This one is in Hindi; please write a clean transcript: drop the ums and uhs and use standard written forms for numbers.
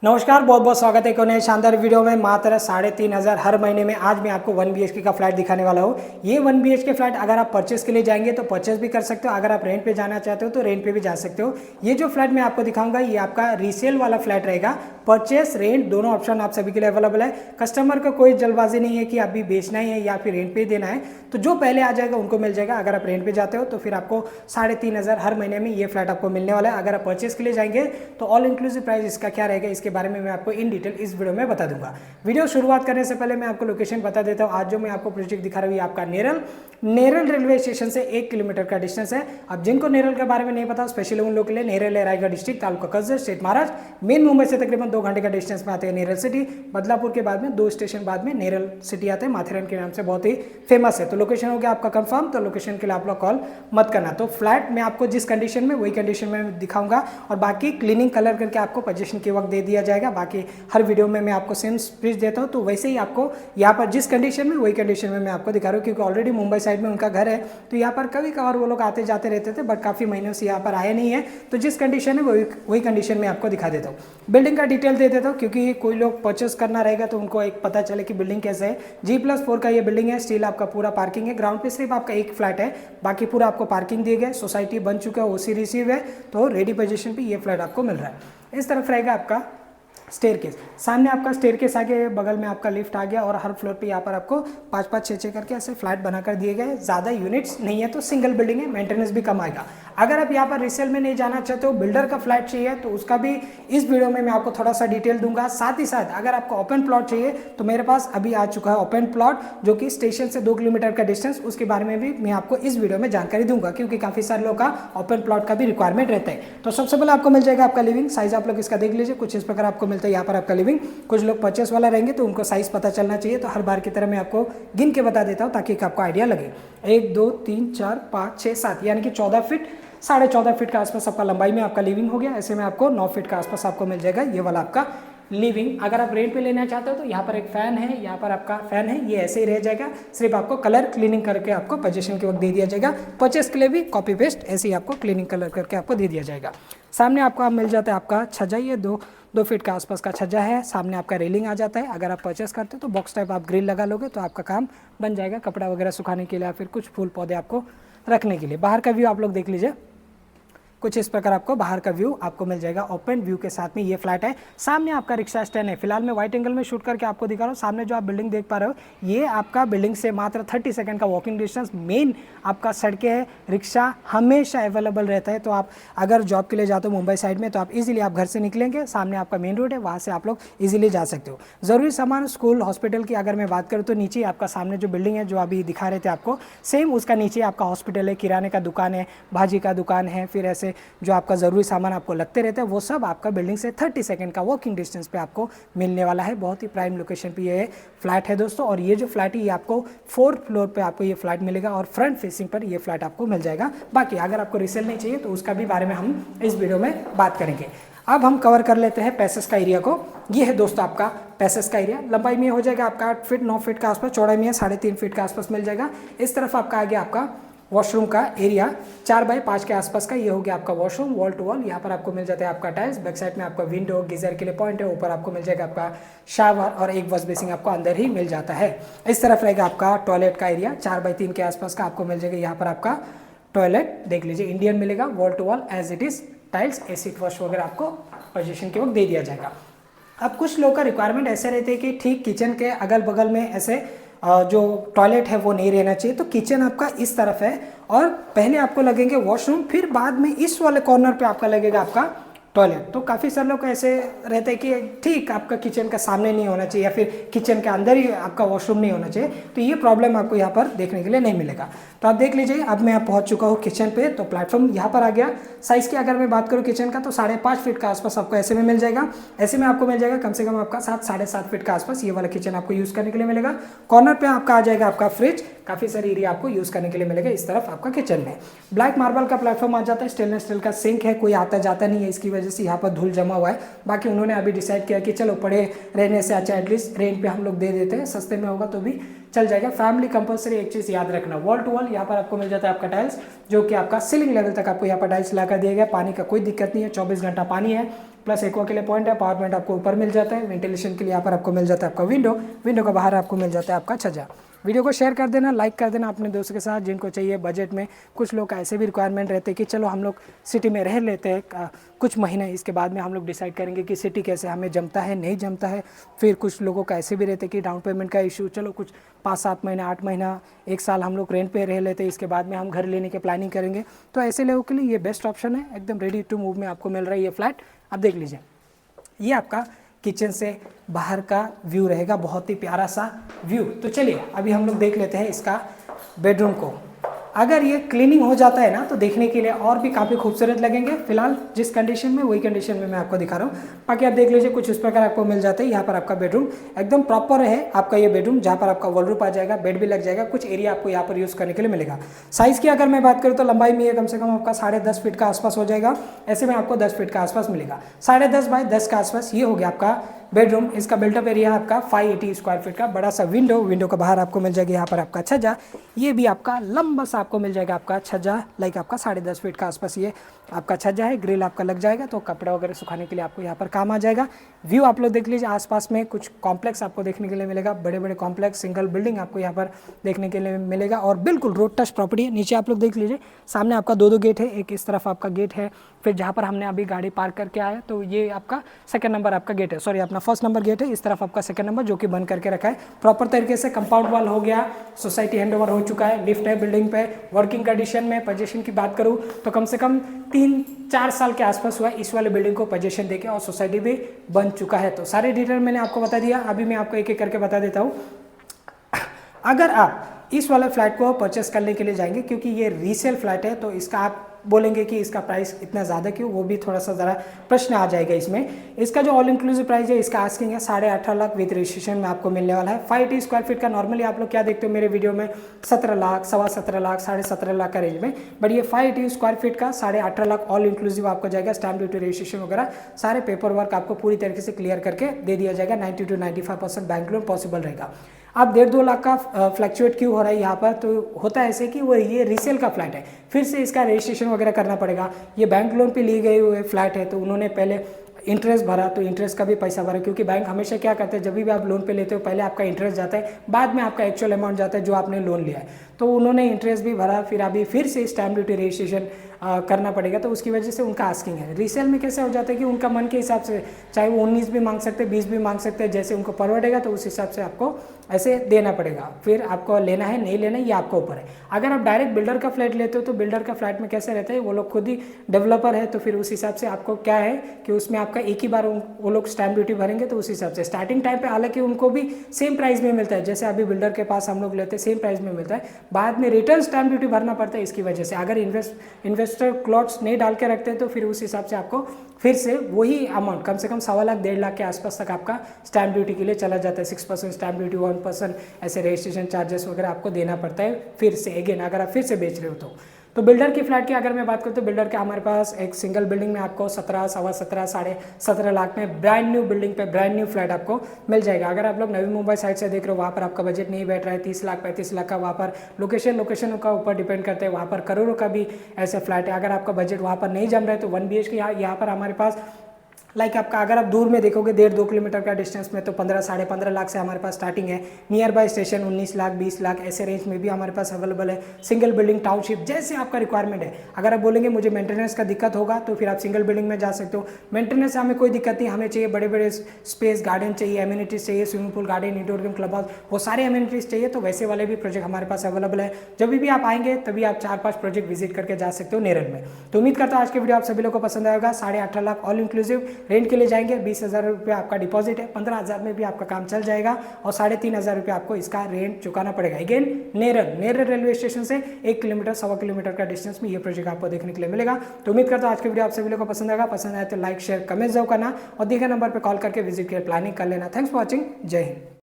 नमस्कार, बहुत बहुत स्वागत है एक और नए शानदार वीडियो में। मात्र 3,500 हर महीने में आज मैं आपको 1 BHK का फ्लैट दिखाने वाला हूँ। ये 1 BHK फ्लैट अगर आप परचेस के लिए जाएंगे तो परचेस भी कर सकते हो, अगर आप रेंट पे जाना चाहते हो तो रेंट पे भी जा सकते हो। ये जो फ्लैट मैं आपको दिखाऊंगा ये आपका रीसेल वाला फ्लैट रहेगा। परचेस रेंट दोनों ऑप्शन आप सभी के लिए अवेलेबल है। कस्टमर का कोई जल्दबाजी नहीं है कि अभी बेचना ही है या फिर रेंट पे देना है, तो जो पहले आ जाएगा उनको मिल जाएगा। अगर आप रेंट पे जाते हो तो फिर आपको 3,500 हर महीने में ये फ्लैट आपको मिलने वाला है। अगर आप परचेस के लिए जाएंगे तो ऑल इंक्लूसिव प्राइस इसका क्या रहेगा, इसके बारे में मैं आपको इन डिटेल इस वीडियो में बता दूंगा। वीडियो शुरुआत करने से पहले मैं आपको लोकेशन बता देता हूँ। आज जो मैं आपको प्रोजेक्ट दिखा रहा हूँ ये आपका नेरल रेलवे स्टेशन से 1 किलोमीटर का डिस्टेंस है। अब जिनको नेरल के बारे में नहीं पता, स्पेशली उन लोगों के लिए, नेरल है Raigarh district, taluka Karjat, state Maharashtra. Main Mumbai से तकरीबन 2 घंटे का डिस्टेंस में आते हैं नेरल सिटी। बदलापुर के बाद में 2 स्टेशन बाद में नेरल सिटी आते हैं, माथेरन के नाम से बहुत ही फेमस है। तो लोकेशन हो गया आपका कंफर्म, तो लोकेशन के लिए आप लोग कॉल मत करना। तो फ्लैट में आपको जिस कंडीशन में वही कंडीशन में दिखाऊंगा और बाकी क्लीनिंग कलर करके आपको पोजीशन के वक्त दे दिया जाएगा। बाकी हर वीडियो में मैं आपको सेम स्पीच देता हूँ, तो वैसे ही आपको यहाँ पर जिस कंडीशन में वही कंडीशन में मैं आपको दिखा रहा हूँ, क्योंकि ऑलरेडी मुंबई साइड में उनका घर है। तो यहाँ पर कभी कभार वो लोग आते जाते रहते थे, बट काफ़ी महीनों से यहाँ पर आए नहीं है। तो जिस कंडीशन है वही कंडीशन में आपको दिखा देता हूँ। बिल्डिंग का डिटेल दे देता हूँ, क्योंकि कोई लोग परचेस करना रहेगा तो उनको एक पता चले कि बिल्डिंग कैसे है। G+4 का ये बिल्डिंग है। स्टील आपका पूरा पार्किंग है। ग्राउंड पे सिर्फ आपका एक फ्लैट है, बाकी पूरा आपको पार्किंग दिए गए। सोसाइटी बन चुका है, OC रिसीव है, तो रेडी पोजीशन पे ये फ्लैट आपको मिल रहा है। इस तरफ रहेगा आपका स्टेयरकेस। सामने आपका स्टेयरकेस आगे, बगल में आपका लिफ्ट आ गया और हर फ्लोर पे यहाँ पर आपको 5-5, 6-6 करके ऐसे फ्लैट बनाकर दिए गए। ज़्यादा यूनिट्स नहीं है तो सिंगल बिल्डिंग है, मेंटेनेंस भी कम आएगा। अगर आप यहाँ पर रीसेल में नहीं जाना चाहते हो, बिल्डर का फ्लैट चाहिए, तो उसका भी इस वीडियो में मैं आपको थोड़ा सा डिटेल दूंगा। साथ ही साथ अगर आपको ओपन प्लॉट चाहिए तो मेरे पास अभी आ चुका है ओपन प्लॉट, जो कि स्टेशन से 2 किलोमीटर का डिस्टेंस, उसके बारे में भी मैं आपको इस वीडियो में जानकारी दूंगा, क्योंकि काफ़ी सारे लोगों का ओपन प्लॉट का भी रिक्वायरमेंट रहता है। तो सबसे पहले आपको मिल जाएगा आपका लिविंग साइज। आप लोग इसका देख लीजिए, कुछ इस प्रकार आपको मिलता है यहाँ पर आपका लिविंग। कुछ लोग परचेस वाला रहेंगे तो उनको साइज पता चलना चाहिए, तो हर बार की तरह मैं आपको गिन के बता देता हूँ ताकि आपको आइडिया लगे। 1 2 3 4 5 6 7 यानी कि 14 फीट, 14.5 फीट का आसपास आपका लंबाई में आपका लिविंग हो गया। ऐसे में आपको 9 फीट का आसपास आपको मिल जाएगा ये वाला आपका लिविंग। अगर आप रेंट पे लेना चाहते हो तो यहाँ पर एक फैन है, यहाँ पर आपका फैन है, ये ऐसे ही रह जाएगा। सिर्फ आपको कलर क्लीनिंग करके आपको पोजीशन के वक्त दे दिया जाएगा। परचेस के लिए भी कॉपी पेस्ट ऐसे ही आपको क्लीनिंग कलर करके आपको दे दिया जाएगा। सामने आपको मिल जाता है आपका छज्जा, ये 2 फीट का आसपास का छज्जा है। सामने आपका रेलिंग आ जाता है। अगर आप परचेस करते हो तो बॉक्स टाइप आप ग्रिल लगा लोगे तो आपका काम बन जाएगा, कपड़ा वगैरह सुखाने के लिए या फिर कुछ फूल पौधे आपको रखने के लिए। बाहर का व्यू आप लोग देख लीजिए, कुछ इस प्रकार आपको बाहर का व्यू आपको मिल जाएगा। ओपन व्यू के साथ में ये फ्लैट है। सामने आपका रिक्शा स्टैंड है। फिलहाल मैं व्हाइट एंगल में शूट करके आपको दिखा रहा हूँ। सामने जो आप बिल्डिंग देख पा रहे हो ये आपका बिल्डिंग से मात्र 30 सेकंड का वॉकिंग डिस्टेंस। मेन आपका सड़कें है, रिक्शा हमेशा अवेलेबल रहता है। तो आप अगर जॉब के लिए जाते हो मुंबई साइड में तो आप इजीली आप घर से निकलेंगे, सामने आपका मेन रोड है, वहाँ से आप लोग इजीली जा सकते हो। ज़रूरी सामान स्कूल हॉस्पिटल की अगर मैं बात करूँ तो नीचे आपका सामने जो बिल्डिंग है जो अभी दिखा रहे थे आपको, सेम उसका नीचे आपका हॉस्पिटल है, किराने का दुकान है, भाजी का दुकान है, फिर ऐसे जो आपका ज़रूरी सामान आपको लगते रहते हैं वो सब आपका बिल्डिंग से 30 सेकंड का वॉकिंग डिस्टेंस पे आपको मिलने वाला है। बहुत ही प्राइम लोकेशन पे ये फ्लैट है दोस्तों। और ये जो फ्लैट है ये आपको 4th फ्लोर पे आपको ये फ्लैट मिलेगा और फ्रंट फेसिंग पर ये फ्लैट आपको मिल जाएगा। बाकी अगर आपको रीसेल नहीं चाहिए तो उसका भी बारे में हम इस वीडियो में बात करेंगे। अब हम कवर कर लेते हैं पैसेज का एरिया को। ये है दोस्तों आपका पैसेज का एरिया। लंबाई में हो जाएगा आपका 8 फीट, 9 फीट का आसपास, चौड़ाई में 3.5 फीट का आसपास मिल जाएगा। इस तरफ आपका आ गया आपका वॉशरूम का एरिया 4x5 के आसपास का। ये हो गया आपका वॉशरूम, वॉल टू वॉल। यहाँ पर आपको मिल जाता है आपका टाइल्स। बैक साइड में आपका विंडो, गीजर के लिए पॉइंट है। ऊपर आपको मिल जाएगा आपका शावर और एक वॉश बेसिन आपको अंदर ही मिल जाता है। इस तरफ रहेगा आपका टॉयलेट का एरिया 4x3 के आसपास का आपको मिल जाएगा। यहाँ पर आपका टॉयलेट देख लीजिए, इंडियन मिलेगा, wall to wall as it is, tiles, acid wash वगैरह आपको पोजीशन के वक्त दे दिया जाएगा। अब कुछ लोगों का रिक्वायरमेंट ऐसे रहते हैं कि ठीक किचन के अगल बगल में ऐसे जो टॉयलेट है वो नहीं रहना चाहिए, तो किचन आपका इस तरफ है और पहले आपको लगेंगे वॉशरूम, फिर बाद में इस वाले कॉर्नर पे आपका लगेगा आपका टॉयलेट। तो काफ़ी सारे लोग ऐसे रहते हैं कि ठीक आपका किचन का सामने नहीं होना चाहिए या फिर किचन के अंदर ही आपका वॉशरूम नहीं होना चाहिए, तो ये प्रॉब्लम आपको यहाँ पर देखने के लिए नहीं मिलेगा। तो आप देख लीजिए, अब मैं पहुँच चुका हूँ किचन पे। तो प्लेटफॉर्म यहाँ पर आ गया। साइज़ की अगर मैं बात करूँ किचन का तो 5.5 फीट का आसपास आपको ऐसे में मिल जाएगा। ऐसे में आपको मिल जाएगा कम से कम आपका 7-7.5 फीट का आसपास ये वाला किचन आपको यूज़ करने के लिए मिलेगा। कॉर्नर पे आपका आ जाएगा आपका फ्रिज, काफ़ी सारी एरिया आपको यूज़ करने के लिए मिलेगा। इस तरफ आपका किचन में ब्लैक मार्बल का प्लेटफॉर्म आ जाता है। स्टेनलेस स्टील का सिंक है, कोई आता जाता नहीं है, इसकी वजह से यहाँ पर धूल जमा हुआ है। बाकी उन्होंने अभी डिसाइड किया कि चलो पड़े रहने से अच्छा एटलीस्ट रेंट पे हम लोग दे देते हैं, सस्ते में होगा तो भी चल जाएगा। फैमिली कंपलसरी एक चीज़ याद रखना, वॉल टू वॉल यहाँ पर आपको मिल जाता है आपका टाइल्स, जो कि आपका सीलिंग लेवल तक आपको यहाँ पर टाइल्स लगा दिया गया। पानी का कोई दिक्कत नहीं है, 24 घंटा पानी है। प्लस एक्वा के लिए पॉइंट है, पावर पॉइंट आपको ऊपर मिल जाता है, वेंटिलेशन के लिए यहाँ पर आपको मिल जाता है आपका विंडो, विंडो का बाहर आपको मिल जाता है आपका छज्जा। वीडियो को शेयर कर देना, लाइक कर देना अपने दोस्तों के साथ जिनको चाहिए बजट में। कुछ लोग का ऐसे भी रिक्वायरमेंट रहते हैं कि चलो हम लोग सिटी में रह लेते हैं कुछ महीने, इसके बाद में हम लोग डिसाइड करेंगे कि सिटी कैसे हमें जमता है नहीं जमता है। फिर कुछ लोगों का ऐसे भी रहते हैं कि डाउन पेमेंट का इशू, चलो कुछ 5-7 महीने 8 महीना 1 साल हम लोग रेंट पे रह लेते हैं, इसके बाद में हम घर लेने की प्लानिंग करेंगे। तो ऐसे लोगों के लिए ये बेस्ट ऑप्शन है, एकदम रेडी टू मूव में आपको मिल रहा है ये फ्लैट। अब देख लीजिए, ये आपका किचन से बाहर का व्यू रहेगा, बहुत ही प्यारा सा व्यू। तो चलिए अभी हम लोग देख लेते हैं इसका बेडरूम को। अगर ये क्लीनिंग हो जाता है ना तो देखने के लिए और भी काफ़ी खूबसूरत लगेंगे। फिलहाल जिस कंडीशन में वही कंडीशन में मैं आपको दिखा रहा हूँ, बाकी आप देख लीजिए कुछ इस प्रकार आपको मिल जाता है। यहाँ पर आपका बेडरूम एकदम प्रॉपर है आपका ये बेडरूम, जहाँ पर आपका वॉलरूफ आ जाएगा, बेड भी लग जाएगा, कुछ एरिया आपको यहाँ पर यूज़ करने के लिए मिलेगा। साइज़ की अगर मैं बात करूँ तो लंबाई में ये कम से कम आपका 10.5 फीट का आसपास हो जाएगा, ऐसे में आपको 10 फीट का आसपास मिलेगा। 10.5 बाय 10 का आसपास ये हो गया आपका बेडरूम। इसका बिल्टअप एरिया आपका 580 स्क्वायर फीट का बड़ा सा विंडो, विंडो का बाहर आपको मिल जाएगा यहाँ पर आपका छज्जा, ये भी आपका लंबा सा आपको मिल जाएगा आपका छज्जा, लाइक आपका 10.5 फीट का आसपास ये आपका छज्जा है। ग्रिल आपका लग जाएगा तो कपड़ा वगैरह सुखाने के लिए आपको यहाँ पर काम आ जाएगा। व्यू आप लोग देख लीजिए, आसपास में कुछ कॉम्प्लेक्स आपको देखने के लिए मिलेगा, बड़े बड़े कॉम्प्लेक्स, सिंगल बिल्डिंग आपको यहाँ पर देखने के लिए मिलेगा और बिल्कुल रोड टच प्रॉपर्टी है। नीचे आप लोग देख लीजिए, सामने आपका 2 गेट है, एक इस तरफ आपका गेट है, फिर जहाँ पर हमने अभी गाड़ी पार्क करके आया तो ये आपका सेकंड नंबर आपका गेट है, सॉरी अपना फर्स्ट नंबर गेट है, इस तरफ आपका सेकंड नंबर जो कि बंद करके रखा है प्रॉपर तरीके से। कंपाउंड वॉल हो गया, सोसाइटी हैंडओवर हो चुका है, लिफ्ट है बिल्डिंग पे, वर्किंग कंडीशन में। पोजीशन की बात करूँ तो कम से कम 3-4 साल के आसपास हुआ इस वाले बिल्डिंग को पोजीशन देके, और सोसाइटी भी बन चुका है। तो सारे डिटेल मैंने आपको बता दिया, अभी मैं आपको एक एक करके बता देता हूँ। अगर आप इस वाले फ्लैट को परचेस करने के लिए जाएंगे, क्योंकि ये रीसेल फ्लैट है, तो इसका आप बोलेंगे कि इसका प्राइस इतना ज़्यादा क्यों, वो भी थोड़ा सा ज़रा प्रश्न आ जाएगा इसमें। इसका जो ऑल इंक्लूसिव प्राइस है, इसका आस्किंग है 18.5 लाख विद रजिस्ट्रेशन में आपको मिलने वाला है। 580 स्क्वायर फीट का नॉर्मली आप लोग क्या देखते हो मेरे वीडियो में 17 लाख, 17.25 लाख, 17.5 लाख का रेंज में, बट ये 580 स्क्वायर फीट का 18.5 लाख ऑल इंक्लूसिव आपको जाएगा। स्टैम्प ड्यूटी, रजिस्ट्रेशन वगैरह सारे पेपर वर्क आपको पूरी तरीके से क्लियर करके दे दिया जाएगा। 90 to 95% बैंक लोन पॉसिबल रहेगा। अब 1.5-2 लाख का फ्लैक्चुएट क्यों हो रहा है यहाँ पर, तो होता है ऐसे कि वो ये रीसेल का फ्लैट है, फिर से इसका रजिस्ट्रेशन वगैरह करना पड़ेगा। ये बैंक लोन पे लिए गए हुए फ्लैट है, तो उन्होंने पहले इंटरेस्ट भरा, तो इंटरेस्ट का भी पैसा भरा, क्योंकि बैंक हमेशा क्या करते हैं, जब भी आप लोन पे लेते हो पहले आपका इंटरेस्ट जाता है, बाद में आपका एक्चुअल अमाउंट जाता है जो आपने लोन लिया है। तो उन्होंने इंटरेस्ट भी भरा, फिर अभी फिर से स्टैम्प ड्यूटी रजिस्ट्रेशन करना पड़ेगा, तो उसकी वजह से उनका आस्किंग है। रीसेल में कैसे हो जाता है कि उनका मन के हिसाब से, चाहे वो 19 भी मांग सकते हैं, 20 भी मांग सकते हैं, जैसे उनको परवड़ेगा तो उस हिसाब से आपको ऐसे देना पड़ेगा। फिर आपको लेना है नहीं लेना है ये आपको ऊपर है। अगर आप डायरेक्ट बिल्डर का फ्लैट लेते हो तो बिल्डर का फ्लैट में कैसे रहता है, वो लोग खुद ही डेवलपर है, तो फिर उस हिसाब से आपको क्या है कि उसमें आपका एक ही बार वो लोग स्टैम्प ड्यूटी भरेंगे, तो उस हिसाब से स्टार्टिंग टाइम पे हालांकि उनको भी सेम प्राइस में मिलता है, जैसे अभी बिल्डर के पास हम लोग लेते हैं सेम प्राइस में मिलता है, बाद में रिटर्न स्टैम्प ड्यूटी भरना पड़ता है। इसकी वजह से अगर इन्वेस्टर क्लॉट्स नहीं डाल के रखते हैं तो फिर उस हिसाब से आपको फिर से वही अमाउंट कम से कम 1.25 लाख 1.5 लाख के आसपास तक आपका स्टैम्प ड्यूटी के लिए चला जाता है। 6% स्टैम्प ड्यूटी, 1% ऐसे रजिस्ट्रेशन चार्जेस वगैरह आपको देना पड़ता है फिर से अगेन, अगर आप फिर से बेच रहे हो तो बिल्डर की फ्लैट की अगर मैं बात करूँ तो बिल्डर के हमारे पास एक सिंगल बिल्डिंग में आपको 17, 17.25, 17.5 लाख में ब्रांड न्यू बिल्डिंग पे ब्रांड न्यू फ्लैट आपको मिल जाएगा। अगर आप लोग नवी मुंबई साइड से देख रहे हो, वहाँ पर आपका बजट नहीं बैठ रहा है 30 लाख 35 लाख का, वहाँ पर लोकेशन का ऊपर डिपेंड करते हैं, वहाँ पर करोड़ों का भी ऐसे फ्लैट है। अगर आपका बजट वहाँ पर नहीं जम रहा है तो 1 BHK यहाँ पर हमारे पास लाइक आपका अगर आप दूर में देखोगे 1.5-2 किलोमीटर का डिस्टेंस में तो 15-15.5 लाख से हमारे पास स्टार्टिंग है। Near by station 19 lakh 20 lakh ऐसे रेंज में भी हमारे पास अवेलेबल है। सिंगल बिल्डिंग टाउनशिप जैसे आपका रिक्वायरमेंट है। अगर आप बोलेंगे मुझे मेंटेनेंस का दिक्कत होगा तो फिर आप सिंगल बिल्डिंग में जा सकते हो। मेंटेनेंस से हमें कोई दिक्कत नहीं, हमें चाहिए बड़े बड़े स्पेस, गार्डन चाहिए, एम्यूनिटीज चाहिए, swimming pool, garden, indoor game, club house, वो सारे एम्यूनिटीज चाहिए, तो वैसे वाले भी प्रोजेक्ट हमारे पास अवेलेबल है। जब भी आप आएंगे तभी आप 4-5 प्रोजेक्ट विजिट करके जा सकते हो नेरल में। तो उम्मीद करता हूँ आज के वीडियो आप सभी लोगों को पसंद आएगा। 18.5 लाख ऑल इंक्लूसिव रेंट के लिए जाएंगे, 20,000 रुपये आपका डिपॉजिट है, 15,000 में भी आपका काम चल जाएगा और 3,500 रुपये आपको इसका रेंट चुकाना पड़ेगा। अगेन नेरल रेलवे स्टेशन से 1 किलोमीटर 1.25 किलोमीटर का डिस्टेंस में ये प्रोजेक्ट आपको देखने के लिए मिलेगा। तो उम्मीद करता हूँ आज के वीडियो आप सभी लोगों को पसंद आएगा। पसंद आए तो लाइक शेयर कमेंट जरूर करना और दिखे नंबर पर कॉल करके विजिट के प्लानिंग कर लेना। Thanks for watching. जय हिंद।